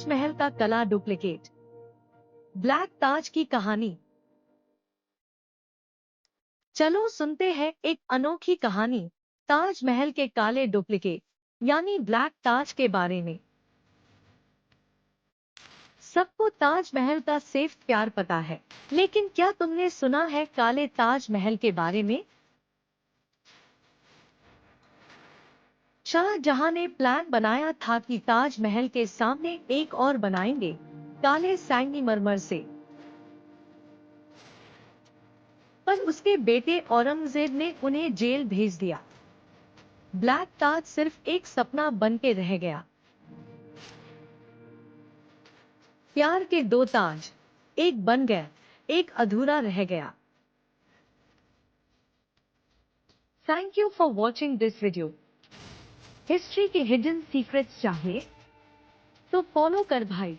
ताजमहल का कला duplicate. Black ताज की कहानी। चलो सुनते हैं एक अनोखी कहानी ताजमहल के काले डुप्लीकेट यानी ब्लैक ताज के बारे में। सबको ताजमहल का सिर्फ प्यार पता है, लेकिन क्या तुमने सुना है काले ताजमहल के बारे में? शाहजहां ने प्लान बनाया था कि ताजमहल के सामने एक और बनाएंगे, काले संगमरमर से। पर उसके बेटे औरंगजेब ने उन्हें जेल भेज दिया। ब्लैक ताज सिर्फ एक सपना बन के रह गया। प्यार के दो ताज, एक बन गया, एक अधूरा रह गया। Thank you for watching this video. History के हिडन सीक्रेट्स चाहिए तो फॉलो कर भाई।